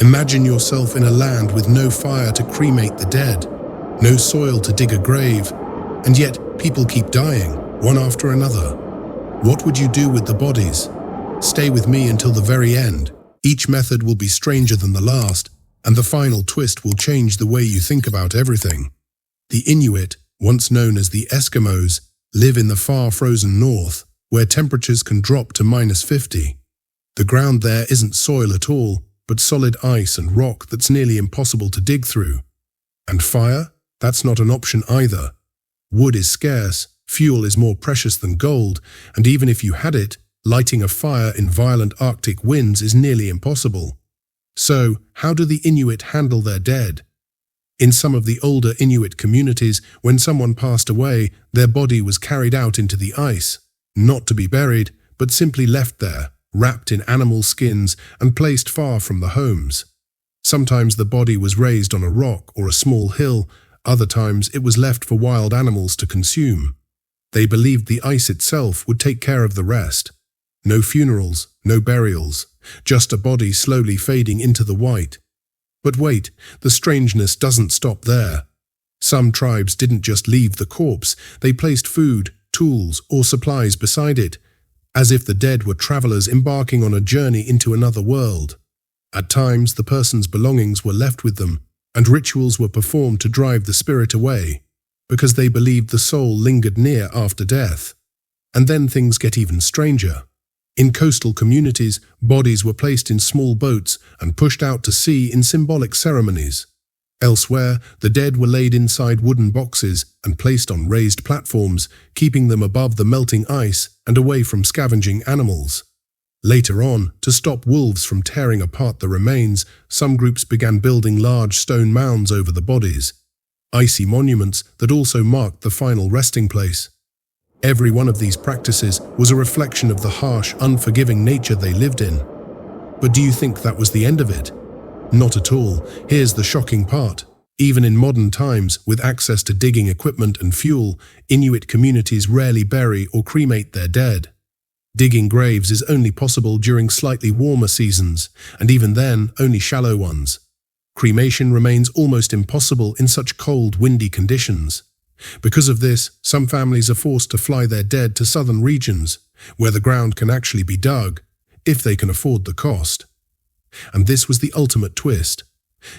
Imagine yourself in a land with no fire to cremate the dead, no soil to dig a grave, and yet people keep dying, one after another. What would you do with the bodies? Stay with me until the very end. Each method will be stranger than the last, and the final twist will change the way you think about everything. The Inuit, once known as the Eskimos, live in the far frozen north, where temperatures can drop to -50. The ground there isn't soil at all, but solid ice and rock that's nearly impossible to dig through. And fire? That's not an option either. Wood is scarce, fuel is more precious than gold, and even if you had it, lighting a fire in violent Arctic winds is nearly impossible. So, how do the Inuit handle their dead? In some of the older Inuit communities, when someone passed away, their body was carried out into the ice, not to be buried, but simply left there, wrapped in animal skins and placed far from the homes. Sometimes the body was raised on a rock or a small hill, other times it was left for wild animals to consume. They believed the ice itself would take care of the rest. No funerals, no burials, just a body slowly fading into the white. But wait, the strangeness doesn't stop there. Some tribes didn't just leave the corpse, they placed food, tools, or supplies beside it, as if the dead were travelers embarking on a journey into another world. At times, the person's belongings were left with them, and rituals were performed to drive the spirit away, because they believed the soul lingered near after death. And then things get even stranger. In coastal communities, bodies were placed in small boats and pushed out to sea in symbolic ceremonies. Elsewhere, the dead were laid inside wooden boxes and placed on raised platforms, keeping them above the melting ice and away from scavenging animals. Later on, to stop wolves from tearing apart the remains, some groups began building large stone mounds over the bodies, icy monuments that also marked the final resting place. Every one of these practices was a reflection of the harsh, unforgiving nature they lived in. But do you think that was the end of it? Not at all. Here's the shocking part. Even in modern times, with access to digging equipment and fuel, Inuit communities rarely bury or cremate their dead. Digging graves is only possible during slightly warmer seasons, and even then, only shallow ones. Cremation remains almost impossible in such cold, windy conditions. Because of this, some families are forced to fly their dead to southern regions, where the ground can actually be dug, if they can afford the cost. And this was the ultimate twist.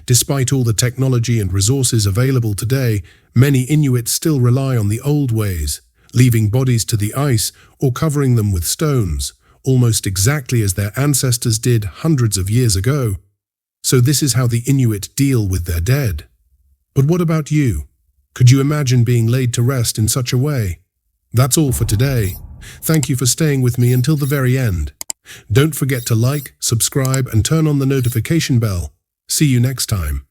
Despite all the technology and resources available today, many Inuits still rely on the old ways, leaving bodies to the ice or covering them with stones, almost exactly as their ancestors did hundreds of years ago. So this is how the Inuit deal with their dead. But what about you? Could you imagine being laid to rest in such a way? That's all for today. Thank you for staying with me until the very end. Don't forget to like, subscribe, and turn on the notification bell. See you next time.